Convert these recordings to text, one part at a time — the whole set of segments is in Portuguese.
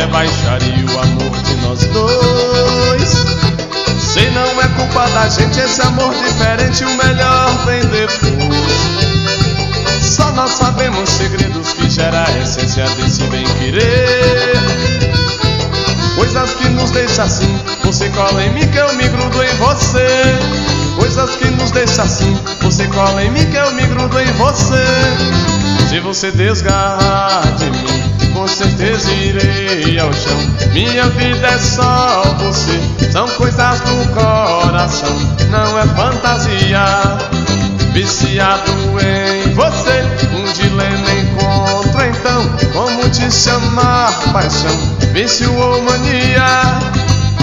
é baixaria o amor de nós dois. Se não é culpa da gente esse amor diferente, o melhor vem depois. Só nós sabemos segredos que gera a essência desse bem querer. Coisas que nos deixam assim, você cola em mim que eu me grudo em você. Coisas que nos deixam assim, você cola em mim que eu me grudo em você. Se você desgarrar de mim, com certeza irei ao chão. Minha vida é só você, são coisas do coração, não é fantasia. Viciado em você, um dilema encontro então. Como te chamar, paixão, vício ou mania?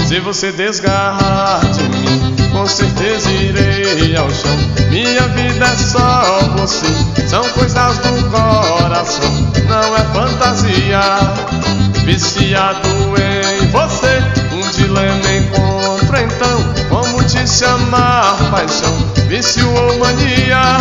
Se você desgarrar de mim, com certeza irei ao chão. Minha vida é só você, são coisas do coração, não é fantasia. Viciado em você, um dilema encontro então. Como te chamar, paixão, vício ou mania?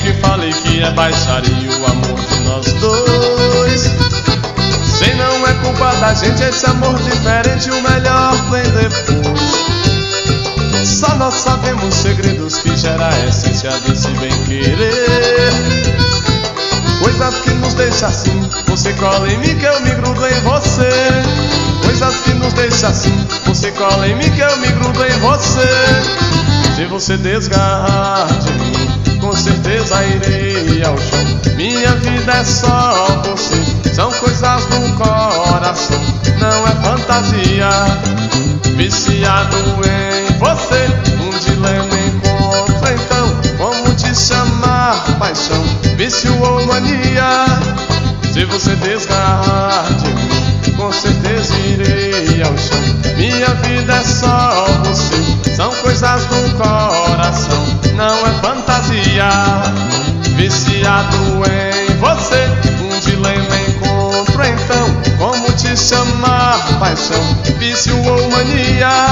Que falei que é baixaria o amor de nós dois. Se não é culpa da gente esse amor diferente, o melhor vem depois. Só nós sabemos segredos que gera a essência desse bem querer. Coisas que nos deixam assim, você cola em mim que eu me grudo em você. Coisas que nos deixam assim, você cola em mim que eu me grudo em você. Se você desgarrar de mim, com certeza irei ao chão. Minha vida é só você, são coisas do coração, não é fantasia. Viciado em você, um dilema encontro então. Como te chamar, paixão, vício ou mania? Se você desgarrar de mim, com certeza irei ao chão. Minha vida é só você, são coisas do coração, não é fantasia. Viciado em você, um dilema encontro então. Como te chamar, paixão, vício ou mania?